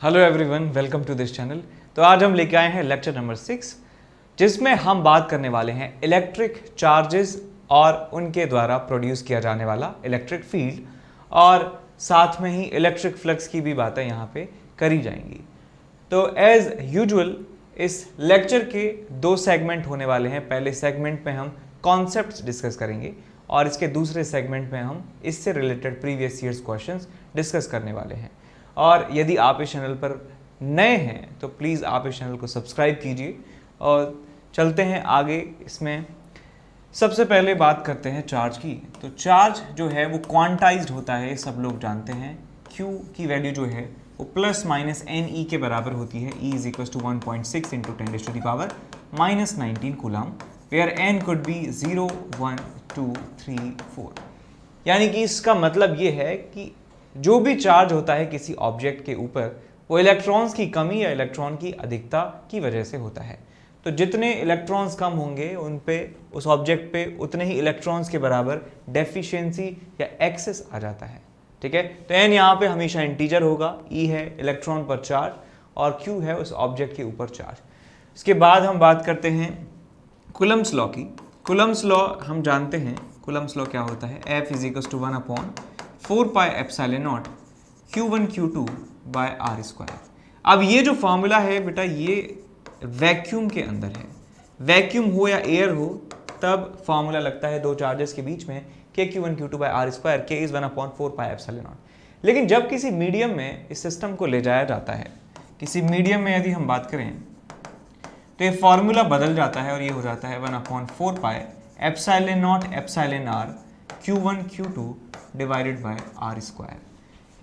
Hello everyone, welcome to this channel. तो आज हम लेके आए हैं लेक्चर नंबर 6, जिसमें हम बात करने वाले हैं इलेक्ट्रिक चार्जेस और उनके द्वारा प्रोड्यूस किया जाने वाला इलेक्ट्रिक फील्ड, और साथ में ही इलेक्ट्रिक फ्लक्स की भी बातें यहाँ पे करी जाएंगी। तो एज यूजुअल इस लेक्चर के दो सेगमेंट होने वाले हैं। पहले सेगमेंट में हम कॉन्सेप्ट्स डिस्कस करेंगे और इसके दूसरे सेगमेंट में हम इससे related previous years questions discuss करने वाले हैं। और यदि आप इस चैनल पर नए हैं तो प्लीज़ आप इस चैनल को सब्सक्राइब कीजिए और चलते हैं आगे। इसमें सबसे पहले बात करते हैं चार्ज की। तो चार्ज जो है वो क्वांटाइज्ड होता है, सब लोग जानते हैं। Q की वैल्यू जो है वो प्लस माइनस एन ई के बराबर होती है। E is equal to 1.6 into 10⁻⁻19 coulomb, where n could be 0, 1, 2, 3, 4। यानी कि इसका मतलब ये है कि जो भी चार्ज होता है किसी ऑब्जेक्ट के ऊपर, वो इलेक्ट्रॉन्स की कमी या इलेक्ट्रॉन की अधिकता की वजह से होता है। तो जितने इलेक्ट्रॉन्स कम होंगे उन पे, उस ऑब्जेक्ट पे उतने ही इलेक्ट्रॉन्स के बराबर डेफिशिएंसी या एक्सेस आ जाता है। ठीक है, तो एन यहाँ पे हमेशा इंटीजर होगा। ई है इलेक्ट्रॉन पर चार्ज और क्यू है उस ऑब्जेक्ट के ऊपर चार्ज। इसके बाद हम बात करते हैं कूलम्स लॉ की। कूलम्स लॉ हम जानते हैं। कूलम्स लॉ क्या होता है? F is equal to 1/4 pi epsilon naught Q1 Q2 by R square. अब ये जो फॉर्मूला है बेटा, ये वैक्यूम के अंदर है। वैक्यूम हो या एयर हो, तब फॉर्मूला लगता है दो चार्जेस के बीच में, K Q1 Q2 by R square, K is 1/4 pi epsilon naught. लेकिन जब किसी मीडियम में इस सिस्टम को ले जाया जाता है, किसी मीडियम में यदि हम बात करें, तो ये फॉर्मूला बदल जाता है और ये हो जाता है 1/4 pi epsilon naught epsilon R Q1 Q2 divided by R square.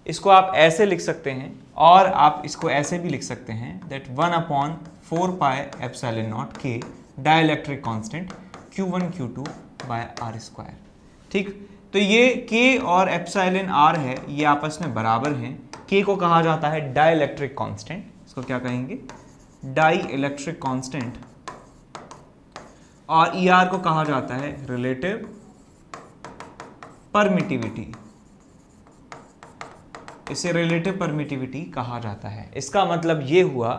इसको आप ऐसे लिख सकते हैं और आप इसको ऐसे भी लिख सकते हैं, that 1/4 pi epsilon naught K dielectric constant Q1 Q2 by R square. ठीक, तो ये के और एप्सिलॉन आर है, ये आपस में बराबर हैं। के को कहा जाता है डाइलेक्ट्रिक कांस्टेंट, इसको क्या कहेंगे? Dielectric constant. और ई आर को कहा जाता है रिलेटिव परमिटिविटी। इसे रिलेटिव परमिटिविटी कहा जाता है। इसका मतलब ये हुआ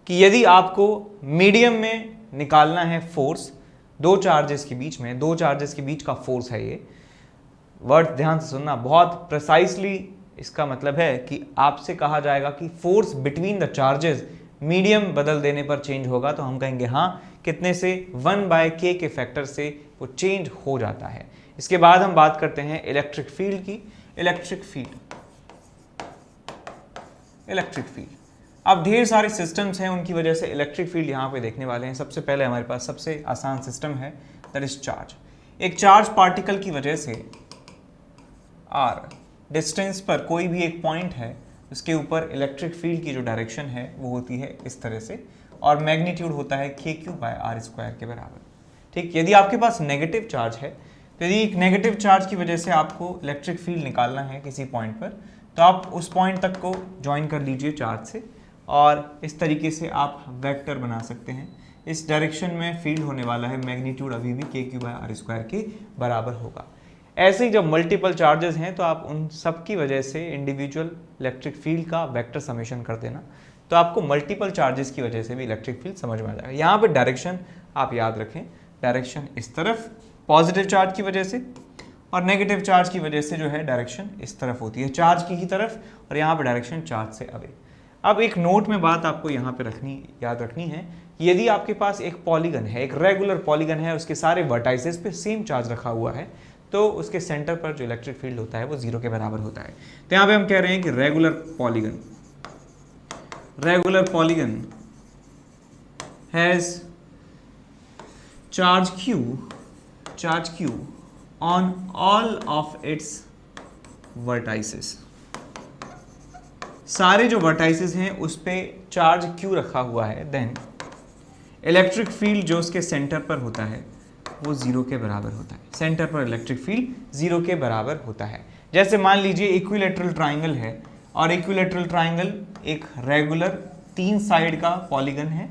कि यदि आपको मीडियम में निकालना है फोर्स, दो चार्जेस के बीच में, दो चार्जेस के बीच का फोर्स है ये। वर्ड ध्यान से सुनना, बहुत प्रिसाइसली इसका मतलब है कि आपसे कहा जाएगा कि force between the charges medium बदल देने पर चेंज होगा, तो हम कहेंगे हाँ, कितने से 1/k के फैक्टर से वो चेंज हो जाता है। इसके बाद हम बात करते हैं इलेक्ट्रिक फील्ड की। इलेक्ट्रिक फील्ड अब ढेर सारे सिस्टम्स हैं, उनकी वजह से इलेक्ट्रिक फील्ड यहाँ पे देखने वाले हैं। सबसे पहले हमारे पास सबसे आसान सिस्टम है, दैट इज चार्ज। एक चार्ज पार्टिकल की वजह से आर डिस्टेंस पर कोई भी एक पॉइंट है, उसके ऊपर इलेक्ट्रिक फील्ड की जो डायरेक्शन है वो होती है इस तरह से, और मैग्नीट्यूड होता है KQ बाय आर स्क्वायर के बराबर। ठीक, यदि आपके पास नेगेटिव चार्ज है, तो यदि एक नेगेटिव चार्ज की वजह से आपको इलेक्ट्रिक फील्ड निकालना है किसी पॉइंट पर, तो आप उस पॉइंट तक को ज्वाइन कर लीजिए चार्ज से, और इस तरीके से आप वेक्टर बना सकते हैं। इस डायरेक्शन में फील्ड होने वाला है, मैग्नीट्यूड अभी भी KQ बाय आर स्क्वायर के बराबर होगा। ऐसे ही जब मल्टीपल चार्जेस हैं, तो आप उन सब की वजह से इंडिविजुअल इलेक्ट्रिक फील्ड का वेक्टर समेशन कर देना, तो आपको मल्टीपल चार्जेस की वजह से भी इलेक्ट्रिक फील्ड समझ में आ जाएगा। यहाँ पे डायरेक्शन आप याद रखें, डायरेक्शन इस तरफ पॉजिटिव चार्ज की वजह से, और नेगेटिव चार्ज की वजह से जो है डायरेक्शन इस तरफ होती है, चार्ज की ही तरफ, और यहाँ पे डायरेक्शन चार्ज से अवे। अब एक नोट में बात आपको यहाँ पे याद रखनी है, यदि आपके पास एक पॉलीगन है, एक रेगुलर पॉलीगन है, उसके सारे वर्टाइसेस पे सेम चार्ज रखा हुआ है, तो उसके सेंटर पर जो इलेक्ट्रिक फील्ड होता है वो 0 के बराबर होता है। तो यहाँ पे हम कह रहे हैं कि regular polygon has charge Q on all of its vertices। सारे जो वर्टाइसेस हैं उस पे चार्ज Q रखा हुआ है, देन इलेक्ट्रिक फील्ड जो उसके सेंटर पर होता है वो 0 के बराबर होता है। सेंटर पर इलेक्ट्रिक फील्ड 0 के बराबर होता है। जैसे मान लीजिए इक्विलैटरल ट्राइंगल है, और इक्विलैटरल ट्राइंगल एक रेगुलर 3 साइड का पॉलीगन है,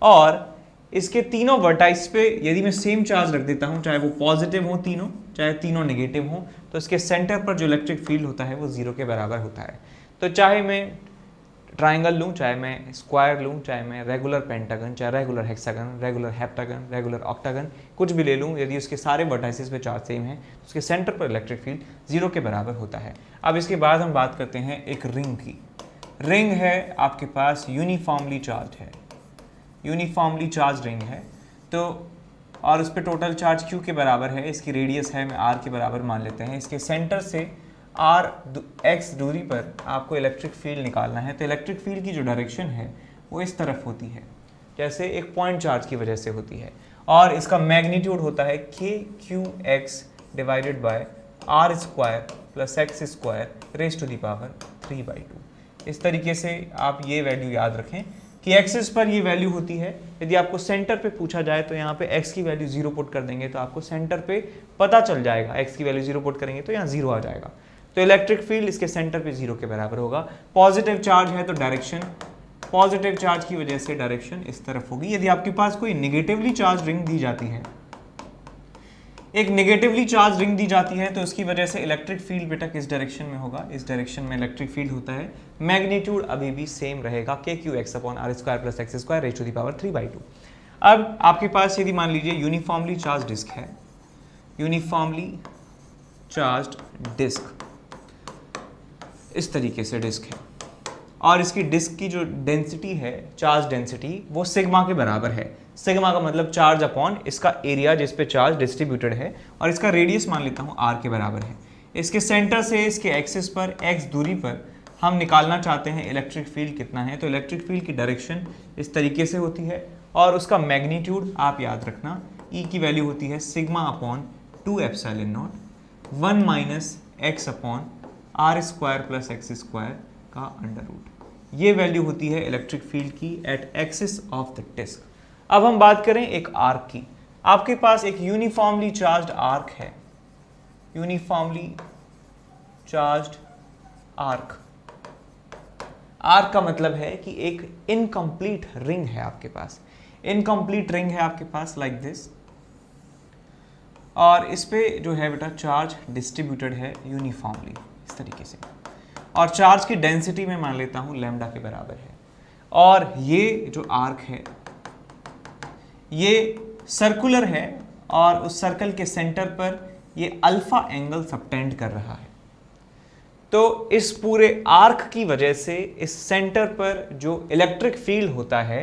और इसके तीनों वर्टाइस पे यदि मैं सेम चार्ज रख देता हूँ, चाहे वो पॉजिटिव हो तीनों, चाहे तीनों नेगेटिव हो, तो इसके सेंटर पर जो इलेक्ट्रिक फील्ड होता है वो 0 के बराबर होता है। तो चाहे मैं ट्राइंगल लूँ, चाहे मैं स्क्वायर लूँ, चाहे मैं रेगुलर पेंटागन, चाहे regular hexagon, regular heptagon, regular octagon, कुछ भी ले लूँ, यदि उसके सारे वर्टाइसिस पे चार्ज सेम है तो उसके सेंटर पर इलेक्ट्रिक फील्ड 0 के बराबर होता है। अब इसके बाद हम बात करते हैं एक रिंग की। रिंग है आपके पास यूनिफॉर्मली चार्ज है, यूनिफॉर्मली चार्ज रिंग है, तो और उस पर टोटल चार्ज Q के बराबर है, इसकी रेडियस है मैं R के बराबर मान लेते हैं। इसके सेंटर से x दूरी पर आपको इलेक्ट्रिक फील्ड निकालना है, तो इलेक्ट्रिक फील्ड की जो डायरेक्शन है वो इस तरफ होती है, जैसे एक पॉइंट चार्ज की वजह से होती है, और इसका मैग्नीट्यूड होता है KQX divided by R square plus x square raise to the power 3/2। इस तरीके से आप ये वैल्यू याद रखें कि एक्सिस पर ये वैल्यू होती है। यदि आपको सेंटर पे पूछा जाए तो यहाँ पे x की वैल्यू 0 पुट कर देंगे तो आपको सेंटर पे पता चल जाएगा, x की वैल्यू 0 पुट करेंगे तो यहाँ 0 आ जाएगा, तो इलेक्ट्रिक फील्ड इसके सेंटर पे 0 के बराबर होगा। पॉजिटिव चार्ज है तो डायरेक्शन, पॉजिटिव चार्ज की वजह से डायरेक्शन इस तरफ होगी। यदि आपके पास कोई निगेटिवली चार्ज रिंग दी जाती है, एक नेगेटिवली चार्ज रिंग दी जाती है, तो उसकी वजह से इलेक्ट्रिक फील्ड बेटा किस डायरेक्शन में होगा, इस डायरेक्शन में इलेक्ट्रिक फील्ड होता है। मैग्नीट्यूड अभी भी सेम रहेगा, KQX/R² plus x square raise to the power 3/2। अब आपके पास यदि मान लीजिए यूनिफॉर्मली चार्ज डिस्क है, यूनिफॉर्मली चार्ज डिस्क इस तरीके से डिस्क है, और इसकी डिस्क की जो डेंसिटी है, चार्ज डेंसिटी, वो सिग्मा के बराबर है। सिग्मा का मतलब चार्ज अपॉन इसका एरिया जिस पे चार्ज डिस्ट्रीब्यूटेड है, और इसका रेडियस मान लेता हूँ R के बराबर है। इसके सेंटर से इसके एक्सिस पर x दूरी पर हम निकालना चाहते हैं इलेक्ट्रिक फील्ड कितना है, तो इलेक्ट्रिक फील्ड की डायरेक्शन इस तरीके से होती है, और उसका मैग्नीट्यूड आप याद रखना, E की वैल्यू होती है sigma upon 2ε0 1 minus x upon R square plus x square का अंडर रूट। ये वैल्यू होती है इलेक्ट्रिक फील्ड की at axis of the disc. अब हम बात करें एक आर्क की। आपके पास एक यूनिफॉर्मली चार्ज्ड आर्क है, यूनिफॉर्मली चार्ज्ड आर्क। आर्क का मतलब है कि एक इनकम्प्लीट रिंग है आपके पास, इनकम्प्लीट रिंग है आपके पास लाइक दिस, और इस पे जो है बेटा चार्ज डिस्ट्रीब्यूटेड है यूनिफॉर्मली इस तरीके से, और चार्ज की डेंसिटी में मान लेता हूँ लैम्डा के बराबर है। और ये जो आर्क है ये सर्कुलर है, और उस सर्कल के सेंटर पर ये अल्फा एंगल सबटेंड कर रहा है। तो इस पूरे आर्क की वजह से इस सेंटर पर जो इलेक्ट्रिक फील्ड होता है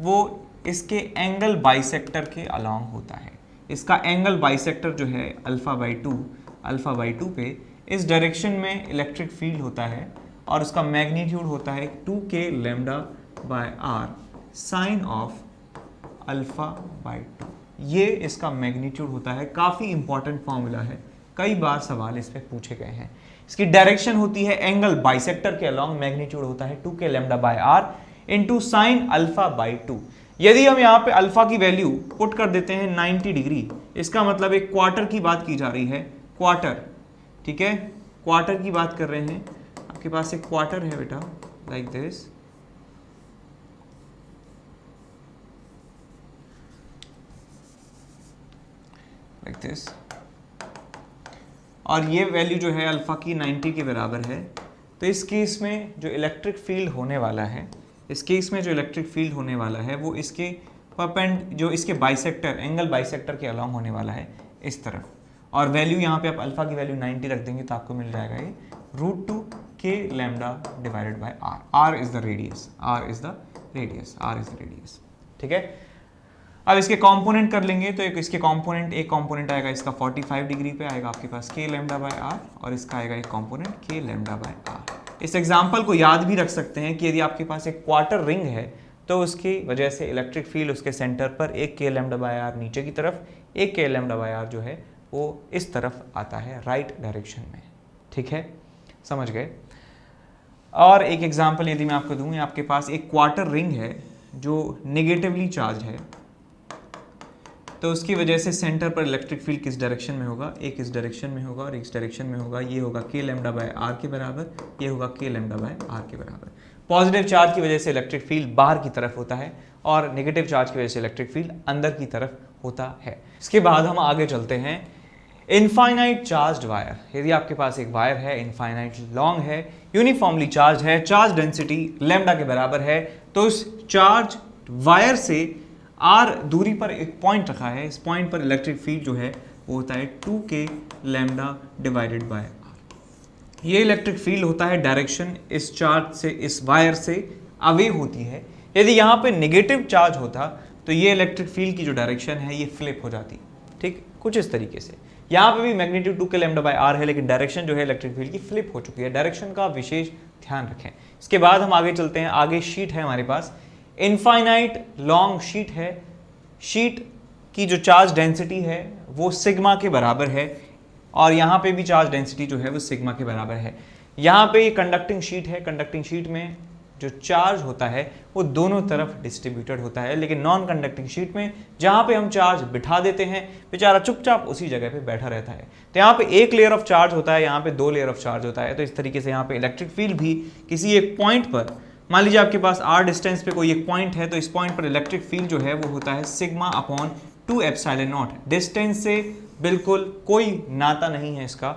वो इसके एंगल बाइसेक्टर के अलोंग होता है। इसका एंगल बाइसेक्टर जो है अल्फा बाई टू पे इस डायरेक्शन में इलेक्ट्रिक फील्ड होता है, और उसका मैग्नीट्यूड होता है 2k lambda by r sine of alpha by 2। ये इसका मैग्नीट्यूड होता है। काफ़ी इंपॉर्टेंट फॉर्मूला है, कई बार सवाल इस पे पूछे गए हैं। इसकी डायरेक्शन होती है एंगल बाइसेक्टर के अलोंग, मैग्नीट्यूड होता है 2k lambda by r into sine alpha by 2। यदि हम यहाँ पे अल्फा की वैल्यू पुट कर देते हैं 90 डिग्री, इसका मतलब एक क्वार्टर की बात की जा रही है, क्वार्टर, ठीक है, क्वार्टर की बात कर रहे हैं। आपके पास एक क्वार्टर है बेटा लाइक दिस, लाइक दिस, और ये वैल्यू जो है अल्फा की 90 के बराबर है। तो इस केस में जो इलेक्ट्रिक फील्ड होने वाला है, इस केस में जो इलेक्ट्रिक फील्ड होने वाला है वो इसके जो इसके बाइसेक्टर, एंगल बाइसेक्टर के अलोंग होने वाला है इस तरफ, और वैल्यू यहाँ पे आप अल्फा की वैल्यू 90 रख देंगे तो आपको मिल जाएगा ये √2k lambda divided by r। r is the radius, r is the radius, ठीक है। अब इसके कंपोनेंट कर लेंगे, तो एक इसके कंपोनेंट, एक कंपोनेंट आएगा इसका 45 डिग्री पे आएगा आपके पास k लैम्डा बाय r, और इसका आएगा एक component k lambda by r। इस एग्जांपल को याद भी रख सकते हैं कि यदि आपके पास एक क्वार्टर रिंग है तो उसकी वजह से इलेक्ट्रिक फील्ड उसके सेंटर पर एक k लैम्डा बाय r नीचे की तरफ, एक k लैम्डा बाय r जो है वो इस तरफ आता है राइट डायरेक्शन में, ठीक है, समझ गए। और एक एग्जांपल यदि मैं आपको दूं, आपके पास एक क्वार्टर रिंग है जो नेगेटिवली चार्ज है, तो उसकी वजह से सेंटर पर इलेक्ट्रिक फील्ड किस डायरेक्शन में होगा, एक इस डायरेक्शन में होगा और एक इस डायरेक्शन में होगा। ये होगा k लैम्डा बाय r के बराबर, ये होगा k लैम्डा बाय r के बराबर। पॉजिटिव चार्ज की वजह से इलेक्ट्रिक फील्ड बाहर की तरफ होता है, और नेगेटिव चार्ज की वजह से इलेक्ट्रिक फील्ड अंदर की तरफ होता है। इसके बाद हम आगे चलते हैं इनफाइनाइट चार्ज्ड वायर, यदि आपके पास एक वायर है, इनफाइनाइट लॉन्ग है, यूनिफॉर्मली चार्ज है, चार्ज डेंसिटी लैम्डा के बराबर है, तो इस चार्ज वायर से r दूरी पर एक पॉइंट रखा है, इस पॉइंट पर इलेक्ट्रिक फील्ड जो है वो होता है 2k lambda divided by r। ये इलेक्ट्रिक फील्ड होता है डायरेक्शन इस चार्ज से, इस वायर से अवे होती है। यदि यहाँ पे नेगेटिव चार्ज होता तो ये इलेक्ट्रिक फील्ड की जो डायरेक्शन है ये फ्लिप हो जाती, ठीक, कुछ इस तरीके से। यहाँ पे भी magnitude 2k lambda by r है, लेकिन डायरेक्शन जो है इलेक्ट्रिक फील्ड की फ्लिप हो चुकी है। डायरेक्शन का विशेष ध्यान रखें। इसके बाद हम आगे चलते हैं। आगे शीट है हमारे पास, इनफाइनाइट लॉन्ग शीट है। शीट की जो चार्ज डेंसिटी है वो सिग्मा के बराबर है, और यहाँ पे भी चार्ज डेंसिटी जो है वो सिग्मा के बराबर है। यहाँ पे ये कंडक्टिंग शीट है। कंडक्टिंग शीट में जो चार्ज होता है वो दोनों तरफ डिस्ट्रीब्यूटेड होता है, लेकिन नॉन कंडक्टिंग शीट में जहाँ पे हम चार्ज बिठा देते हैं बेचारा चुपचाप उसी जगह पे बैठा रहता है। तो यहाँ पे एक लेयर ऑफ चार्ज होता है, यहाँ पे दो लेयर ऑफ चार्ज होता है। तो इस तरीके से यहाँ पे इलेक्ट्रिक फील्ड भी किसी एक पॉइंट पर, मान लीजिए आपके पास r डिस्टेंस पे कोई एक पॉइंट है, तो इस पॉइंट पर इलेक्ट्रिक फील्ड जो है वो होता है sigma upon 2 epsilon not. Distance से बिल्कुल कोई नाता नहीं है, इसका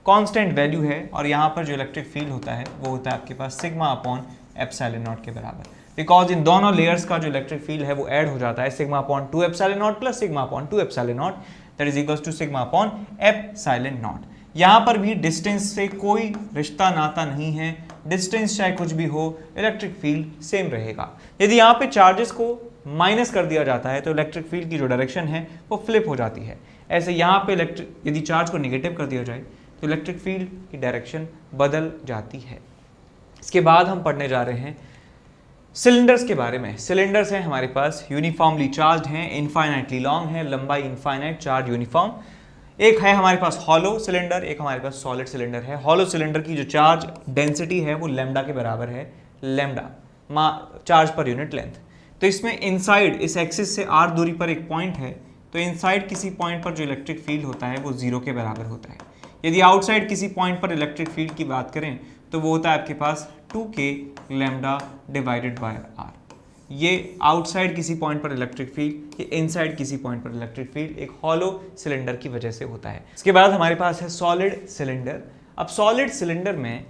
कांस्टेंट वैल्यू है, और यहाँ पर जो इलेक्ट्रिक फील्ड होता है वो होता है आपके पास सिग्मा अपॉन एप्सिलॉन नॉट के बराबर। बिकॉज इन दोनों लेयर्स का जो इलेक्ट्रिक फील्ड है वो ऐड हो जाता है, sigma upon 2 epsilon naught plus sigma upon 2 epsilon naught, that is equals to sigma upon epsilon naught. यहाँ पर भी डिस्टेंस से कोई रिश्ता नाता नहीं है, डिस्टेंस चाहे कुछ भी हो, इलेक्ट्रिक फील्ड सेम रहेगा। यदि यहाँ पे चार्जेस को माइनस कर दिया जाता है तो इलेक्ट्रिक फील्ड की जो डायरेक्शन है वो फ्लिप हो जाती है। ऐसे यहाँ पे यदि चार्ज को नेगेटिव कर दिया जाए तो इलेक्ट्रिक फील्ड की डायरेक्शन बदल जाती है। इसके बाद हम पढ़ने जा रहे हैं सिलेंडर्स के बारे में। सिलेंडर्स हैं हमारे पास, यूनिफॉर्मली चार्ज हैं, इनफाइनाइटली लॉन्ग है, लंबाई इनफाइनाइट, चार्ज यूनिफॉर्म। एक है हमारे पास हॉलो सिलेंडर, एक हमारे पास सॉलिड सिलेंडर है। हॉलो सिलेंडर की जो चार्ज डेंसिटी है वो लैम्डा के बराबर है, lambda charge per unit length. तो इसमें इनसाइड इस एक्सिस से r दूरी पर एक पॉइंट है, तो इनसाइड किसी पॉइंट पर जो इलेक्ट्रिक फील्ड होता है वो 0 के बराबर होता है। यदि आउटसाइड किसी पॉइंट पर इलेक्ट्रिक फील्ड की बात करें तो वो होता है आपके पास 2k lambda divided by r। ये आउटसाइड किसी पॉइंट पर इलेक्ट्रिक फील्ड, ये इनसाइड किसी पॉइंट पर इलेक्ट्रिक फील्ड एक हॉलो सिलेंडर की वजह से होता है। इसके बाद हमारे पास है सॉलिड सिलेंडर। अब सॉलिड सिलेंडर में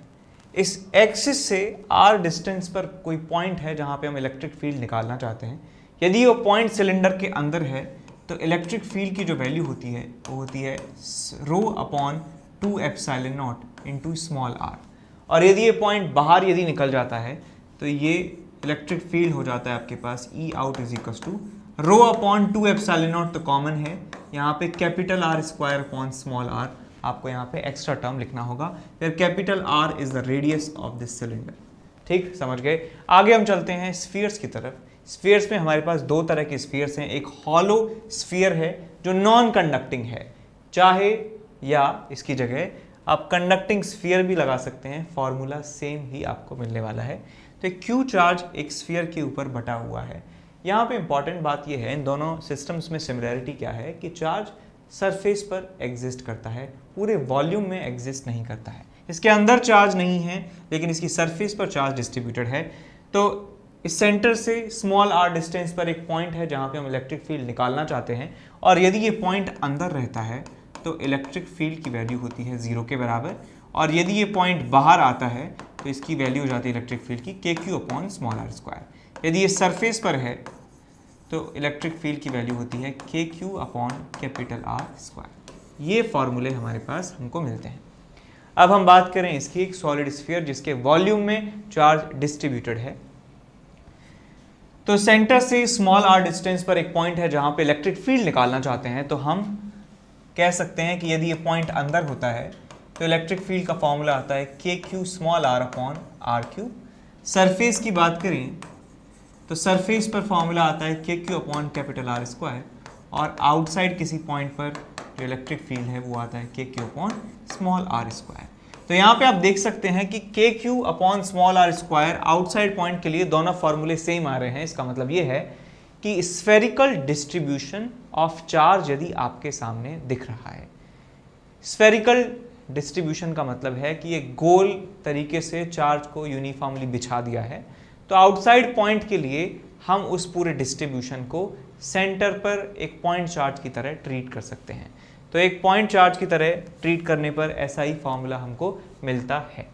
इस एक्सिस से r डिस्टेंस पर कोई पॉइंट है जहां पे हम इलेक्ट्रिक फील्ड निकालना चाहते हैं। यदि वो पॉइंट सिलेंडर के अंदर है तो इलेक्ट्रिक फील्ड की जो वैल्यू होती है वो होती है रो upon 2 epsilon not into small r। और यदि ये पॉइंट बाहर यदि निकल जाता है तो ये इलेक्ट्रिक फील्ड हो जाता है आपके पास E out is equal to rho upon 2 epsilon naught. तो कॉमन है यहाँ पे capital R square upon small r, आपको यहाँ पे एक्स्ट्रा टर्म लिखना होगा, फिर capital R is the radius of this cylinder. ठीक, समझ गए। आगे हम चलते हैं स्फीयर्स की तरफ। स्फीयर्स में हमारे पास दो तरह के स्फीयर्स हैं। एक हॉलो स्फीयर है जो नॉन कंडक्टिंग है, चाहे या इसकी जगह आप कंडक्टिंग स्फीयर भी लगा सकते हैं, फॉर्मूला सेम ही आपको मिलने वाला है। तो एक क्यू चार्ज एक स्फीयर के ऊपर बटा हुआ है। यहाँ पे इंपॉर्टेंट बात यह है, इन दोनों सिस्टम्स में सिमिलरिटी क्या है कि चार्ज सरफेस पर एग्जिस्ट करता है, पूरे वॉल्यूम में एग्जिस्ट नहीं करता है। इसके अंदर चार्ज नहीं है लेकिन इसकी सरफेस पर चार्ज डिस्ट्रीब्यूटेड है। तो इस सेंटर से स्मॉल r डिस्टेंस पर एक पॉइंट है जहाँ पे हम इलेक्ट्रिक फील्ड निकालना चाहते हैं, और यदि ये पॉइंट अंदर रहता है तो इलेक्ट्रिक फील्ड की वैल्यू होती है 0 के बराबर, और यदि ये पॉइंट बाहर आता है तो इसकी वैल्यू हो जाती है इलेक्ट्रिक फील्ड की KQ upon small r square. यदि ये सरफेस पर है तो इलेक्ट्रिक फील्ड की वैल्यू होती है KQ upon capital R square. ये फॉर्मूले हमारे पास हमको मिलते हैं। अब हम बात करें इसकी, एक सॉलिड स्फीयर जिसके वॉल्यूम में चार्ज डिस्ट्रीब्यूटेड है। तो सेंटर से स्मॉल r डिस्टेंस पर एक पॉइंट है जहां पे इलेक्ट्रिक फील्ड निकालना चाहते हैं, तो हम कह सकते हैं कि यदि ये पॉइंट अंदर होता है तो इलेक्ट्रिक फील्ड का फॉर्मूला आता है KQ small r upon r cube. Surface की बात करें तो सरफेस पर फॉर्मूला आता है KQ upon capital R square, और आउटसाइड किसी पॉइंट पर जो इलेक्ट्रिक फील्ड है वो आता है KQ upon small r square. तो यहाँ पे आप देख सकते हैं कि KQ upon small r square outside point के लिए दोनों फॉर्मूले सेम आ रहे हैं। इसका मतलब ये है कि स्फेरिकल डिस्ट्रीब्यूशन ऑफ चार्ज यदि आपके सामने दिख रहा है, स्फेरिकल डिस्ट्रीब्यूशन का मतलब है कि ये गोल तरीके से चार्ज को यूनिफॉर्मली बिछा दिया है, तो आउटसाइड पॉइंट के लिए हम उस पूरे डिस्ट्रीब्यूशन को सेंटर पर एक पॉइंट चार्ज की तरह ट्रीट कर सकते हैं। तो एक पॉइंट चार्ज की तरह ट्रीट करने पर ऐसा ही फॉर्मूला हमको मिलता है।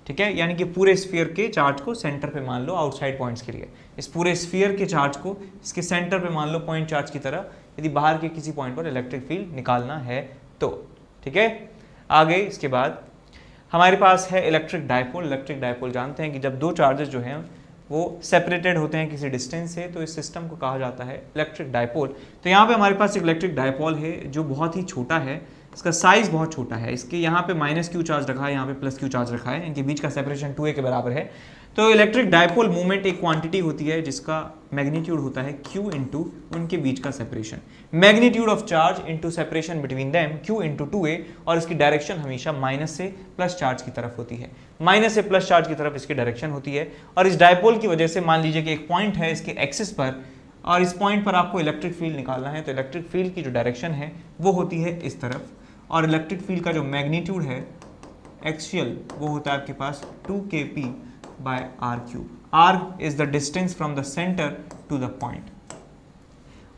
ठीक है, यानी कि पूरे स्फीयर के चार्ज को सेंटर पे मान लो आउटसाइड पॉइंट्स के लिए, इस पूरे स्फीयर के चार्ज को इसके सेंटर पे मान लो पॉइंट चार्ज की तरह, यदि बाहर के किसी पॉइंट पर इलेक्ट्रिक फील्ड निकालना है तो। ठीक है, आगे इसके बाद हमारे पास है इलेक्ट्रिक डायपोल। इलेक्ट्रिक डायपोल जानते हैं कि जब दो चार्जेस जो हैं वो सेपरेटेड होते हैं किसी डिस्टेंस से, तो इस सिस्टम को कहा जाता है इलेक्ट्रिक डायपोल। तो यहाँ पे हमारे पास एक इलेक्ट्रिक डायपोल है जो बहुत ही छोटा है, इसका साइज बहुत छोटा है, इसके यहाँ पे -q चार्ज रखा है, यहाँ पे +q चार्ज रखा है, इनके बीच का सेपरेशन 2a के बराबर है। तो इलेक्ट्रिक डायपोल मूवमेंट एक क्वांटिटी होती है जिसका मैग्नीट्यूड होता है q इंटू उनके बीच का separation, magnitude of charge into separation between them q into 2a, और इसकी डायरेक्शन हमेशा माइनस से प्लस चार्ज की तरफ होती है, माइनस से प्लस चार्ज की तरफ इसकी डायरेक्शन होती है। और इस डायपोल की वजह से मान लीजिए कि एक पॉइंट है इसके एक्सिस पर, और इस पॉइंट पर आपको इलेक्ट्रिक फील्ड निकालना है, तो इलेक्ट्रिक फील्ड की जो डायरेक्शन है वो होती है इस तरफ, और इलेक्ट्रिक फील्ड का जो मैग्नीट्यूड है एक्सियल वो होता है आपके पास 2kp/r3। r is the distance from the centre to the point.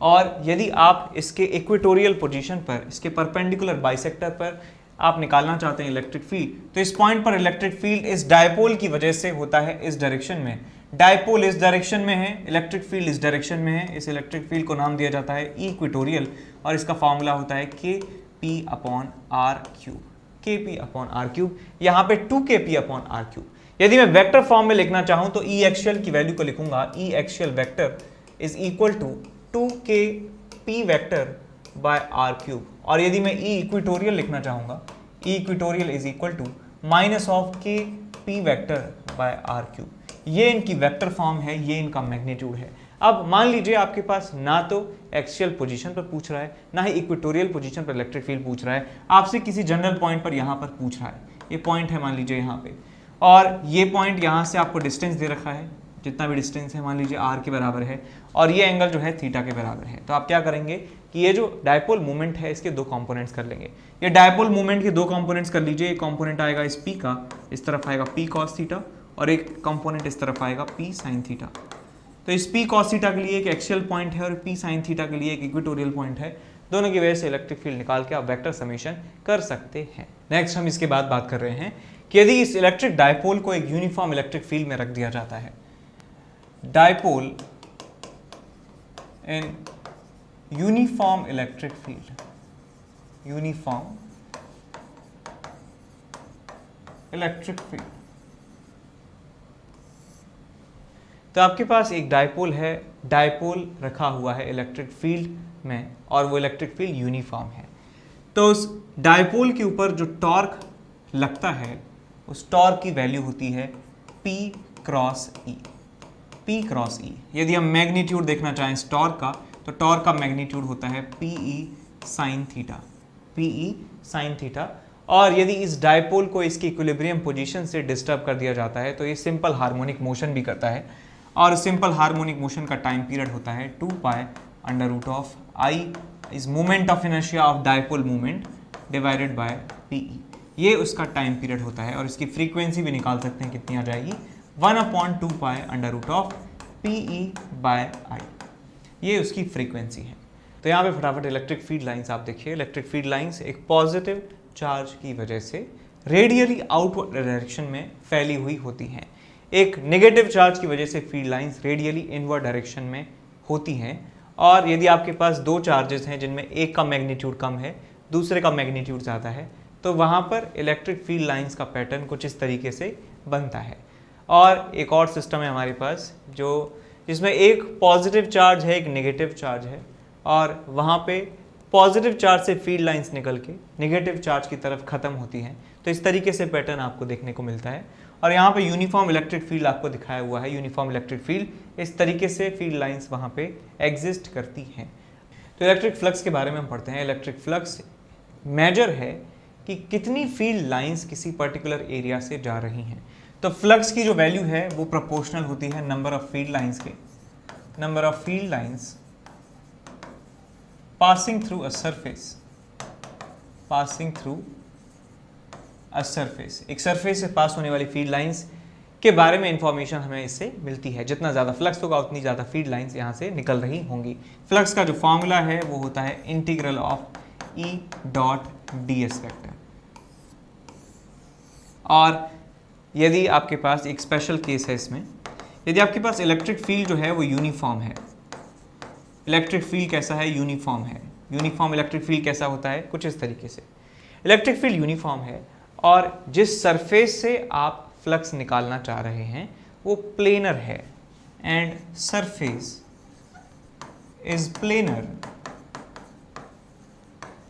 और यदि आप इसके इक्वेटोरियल पोजीशन पर, इसके परपेंडिकुलर बाइसेक्टर पर आप निकालना चाहते हैं इलेक्ट्रिक फील्ड, तो इस पॉइंट पर इलेक्ट्रिक फील्ड इस डायपोल की वजह से होता है इस डायरेक्शन में। डायपोल इस डायरेक्शन में है, इलेक्ट्रिक फील्ड इस डायरेक्शन में है, इस इलेक्ट्रिक फील्ड को नाम दिया जाता है इक्वेटोरियल, और इसका फॉर्मूला होता है kp/r3, kp/r3, यहाँ पे 2kp/r3। यदि मैं वेक्टर फॉर्म में लिखना चाहूं तो ई एक्शियल की वैल्यू को लिखूंगा, E axial vector is equal to 2kp vector by r3, और यदि मैं ई इक्वेटोरियल लिखना चाहूंगा, E equatorial is equal to -kp vector by r3। ये इनकी वेक्टर फॉर्म है, ये इनका मैग्नीट्यूड है। अब मान लीजिए आपके पास ना तो एक्सियल पोजीशन पर पूछ रहा है, ना ही इक्वेटोरियल पोजीशन पर इलेक्ट्रिक फील्ड पूछ रहा है, आपसे किसी जनरल पॉइंट पर यहाँ पर पूछ रहा है। ये पॉइंट है मान लीजिए यहाँ पे, और ये पॉइंट यहाँ से आपको डिस्टेंस दे रखा है, जितना भी डिस्टेंस है मान लीजिए r के बराबर है, और ये एंगल जो है थीटा के बराबर है। तो आप क्या करेंगे कि ये जो डायपोल मूवमेंट है इसके दो कंपोनेंट्स कर लेंगे। ये डायपोल मूवमेंट के दो कंपोनेंट्स कर लीजिए, एक कंपोनेंट आएगा इस p का, इस तरफ आएगा p cos थीटा, और एक कंपोनेंट इस तरफ आएगा p sin थीटा। तो इस p cos थीटा के लिए एक एक्सियल पॉइंट है और p sin थीटा के लिए एक इक्वेटोरियल पॉइंट है, दोनों की वजह से इलेक्ट्रिक फील्ड निकाल के आप वेक्टर समेशन कर सकते हैं। नेक्स्ट हम इसके बाद बात कर रहे हैं कि यदि इस इलेक्ट्रिक डायपोल को एक यूनिफॉर्म इलेक्ट्रिक फील्ड में रख दिया जाता है, dipole in uniform electric field, uniform electric field, तो आपके पास एक डायपोल है, डायपोल रखा हुआ है इलेक्ट्रिक फील्ड में, और वो इलेक्ट्रिक फील्ड यूनिफॉर्म है। तो उस डायपोल के ऊपर जो टॉर्क लगता है उस टॉर्क की वैल्यू होती है P cross E, P cross E। यदि हम मैग्नीट्यूड देखना चाहें इस टॉर्क का, तो टॉर्क का मैग्नीट्यूड होता है PE sin theta, PE sin theta. और यदि इस डायपोल को इसकी इक्विलिब्रियम पोजीशन से डिस्टर्ब कर दिया जाता है तो ये सिंपल हार्मोनिक मोशन भी करता है, और सिंपल हार्मोनिक मोशन का टाइम पीरियड होता है 2π√I is moment of inertia of dipole movement divided by PE। ये उसका टाइम पीरियड होता है, और इसकी फ्रीक्वेंसी भी निकाल सकते हैं, कितनी आ जाएगी 1/2π√PE/I, ये उसकी फ्रीक्वेंसी है। तो यहाँ पे फटाफट इलेक्ट्रिक फील्ड लाइंस आप देखिए। इलेक्ट्रिक फील्ड लाइंस एक पॉजिटिव चार्ज की वजह से रेडियली आउटवर्ड डायरेक्शन में फैली हुई होती हैं, एक नेगेटिव चार्ज की वजह से field lines radially inward direction में होती हैं। और यदि आपके पास दो चार्जेस हैं जिनमें एक का मैग्नीट्यूड कम है, दूसरे का मैग्नीट्यूड ज़्यादा है, तो वहाँ पर इलेक्ट्रिक फील्ड लाइंस का पैटर्न कुछ इस तरीके से बनता है। और एक और सिस्टम है हमारे पास जिसमें एक पॉजिटिव चार्ज है, एक नेगेटिव चार्ज है, और वहाँ पे पॉजिटिव चार्ज से फील्ड लाइंस निकल के नेगेटिव चार्ज की तरफ ख़त्म होती हैं। तो इस तरीके से पैटर्न आपको देखने को मिलता है। और यहाँ पे यूनिफॉर्म इलेक्ट्रिक फील्ड आपको दिखाया हुआ है, यूनिफॉर्म इलेक्ट्रिक फील्ड, इस तरीके से फील्ड लाइंस वहाँ पे एग्जिस्ट करती हैं। तो इलेक्ट्रिक फ्लक्स के बारे में हम पढ़ते हैं। इलेक्ट्रिक फ्लक्स मेजर है कि कितनी फील्ड लाइंस किसी पर्टिकुलर एरिया से जा रही हैं। तो फ्लक्स की जो वैल्यू है वो प्रोपोर्शनल होती है नंबर ऑफ फील्ड लाइंस के, number of field lines passing through a surface, passing through a surface. एक सरफेस से पास होने वाली फील्ड लाइंस के बारे में इंफॉर्मेशन हमें इससे मिलती है। जितना ज़्यादा फ्लक्स होगा उतनी ज़्यादा फील्ड लाइंस यहाँ से निकल रही होंगी। फ्लक्स का जो फॉर्मूला है वो होता है integral of E dot D S vector. और यदि आपके पास एक स्पेशल केस है इसमें, यदि आपके पास इलेक्ट्रिक फील्ड जो है वो यूनिफॉर्म है, इलेक्ट्रिक फील्ड कैसा है, यूनिफॉर्म है। यूनिफॉर्म इलेक्ट्रिक फील्ड कैसा होता है, कुछ इस तरीके से। इलेक्ट्रिक फील्ड यूनिफॉर्म है और जिस सरफेस से आप फ्लक्स निकालना चाह रहे हैं वो प्लेनर है, एंड सरफेस इज प्लेनर,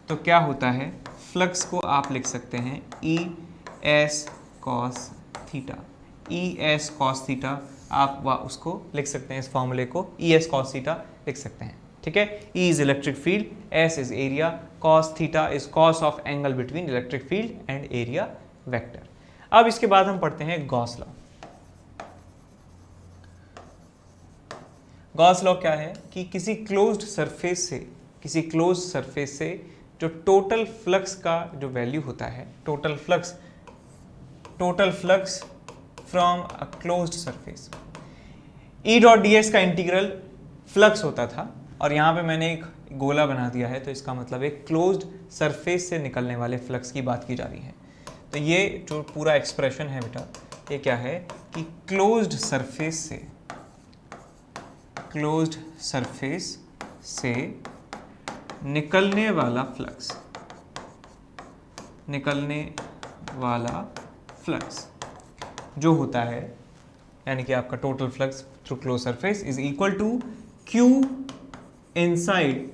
तो क्या होता है, फ्लक्स को आप लिख सकते हैं E S cos theta. E S cos theta आप उसको लिख सकते हैं, इस फॉर्मूले को ई एस कॉस थीटा लिख सकते हैं। ठीक है, E is electric field, S is area, cos theta is cos of angle between electric field and area vector. अब इसके बाद हम पढ़ते हैं गॉस लॉ। गॉस लॉ क्या है कि किसी क्लोज्ड सरफेस से जो टोटल फ्लक्स का जो वैल्यू होता है, total flux from a closed surface, E dot D S का इंटीग्रल फ्लक्स होता था और यहाँ पे मैंने एक गोला बना दिया है, तो इसका मतलब एक क्लोज्ड सरफेस से निकलने वाले फ्लक्स की बात की जा रही है। तो ये जो पूरा एक्सप्रेशन है बेटा, ये क्या है कि क्लोज्ड सरफेस से निकलने वाला फ्लक्स जो होता है, यानी कि आपका total flux through close surface is equal to Q inside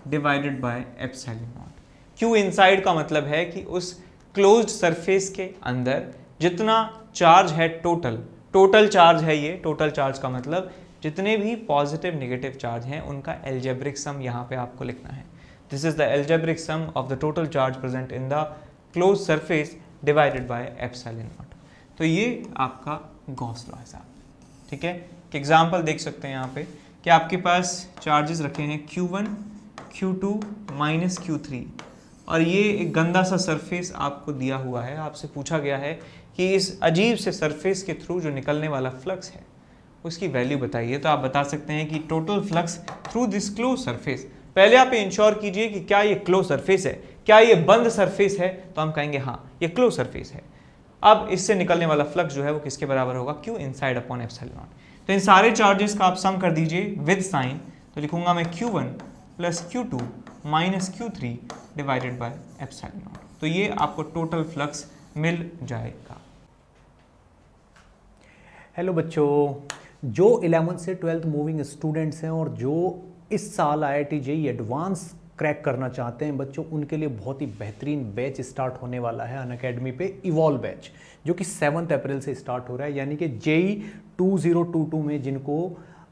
divided by epsilon naught. Q inside का मतलब है कि उस क्लोज्ड सरफेस के अंदर जितना चार्ज है, टोटल चार्ज है ये। टोटल चार्ज का मतलब जितने भी पॉजिटिव नेगेटिव चार्ज हैं उनका एल्जेब्रिक सम यहाँ पे आपको लिखना है। This is the algebraic sum of the total charge present in the close surface divided by epsilon naught. तो ये आपका गॉस लॉ है साहब। ठीक है, कि एग्जाम्पल देख सकते हैं यहाँ पे कि आपके पास चार्जेस रखे हैं Q1, Q2 माइनस Q3 और ये एक गंदा सा सरफेस आपको दिया हुआ है। आपसे पूछा गया है कि इस अजीब से सरफेस के थ्रू जो निकलने वाला फ्लक्स है उसकी वैल्यू बताइए। तो आप बता सकते हैं कि total flux through this close surface, पहले आप इंश्योर कीजिए कि क्या ये क्लोज सरफेस है, क्या ये बंद सरफेस है, तो हम कहेंगे हाँ ये क्लोज सरफेस है। अब इससे निकलने वाला फ्लक्स जो है वो किसके बराबर होगा, Q inside upon epsilon naught. तो इन सारे चार्जेस का आप सम कर दीजिए विद साइन, तो लिखूंगा मैं Q1 plus Q2 minus Q3 divided by epsilon naught. तो ये आपको टोटल फ्लक्स मिल जाएगा। हेलो बच्चों, जो 11th से 12th मूविंग स्टूडेंट्स हैं और जो इस साल IIT JEE एडवांस क्रैक करना चाहते हैं बच्चों, उनके लिए बहुत ही बेहतरीन बैच स्टार्ट होने वाला है अनअकैडमी पे, इवॉल्व बैच, जो कि 7 अप्रैल से स्टार्ट हो रहा है। यानी कि JEE 2022 में जिनको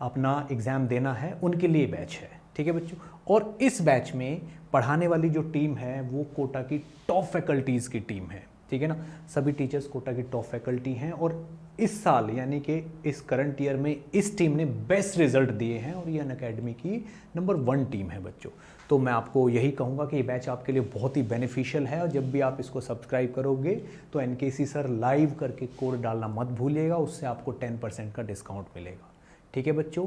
अपना एग्ज़ाम देना है उनके लिए बैच है। ठीक है बच्चों, और इस बैच में पढ़ाने वाली जो टीम है वो कोटा की टॉप फैकल्टीज़ की टीम है। ठीक है ना, सभी टीचर्स कोटा की टॉप फैकल्टी हैं और इस साल यानी कि इस करंट ईयर में इस टीम ने बेस्ट रिजल्ट दिए हैं और ये अनअकैडमी की नंबर 1 टीम है बच्चों। तो मैं आपको यही कहूँगा कि ये बैच आपके लिए बहुत ही बेनिफिशियल है और जब भी आप इसको सब्सक्राइब करोगे तो NKC सर लाइव करके कोड डालना मत भूलिएगा, उससे आपको 10% का डिस्काउंट मिलेगा। ठीक है बच्चों,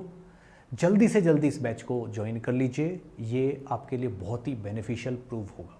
जल्दी से जल्दी इस बैच को ज्वाइन कर लीजिए, ये आपके लिए बहुत ही बेनिफिशियल प्रूव होगा।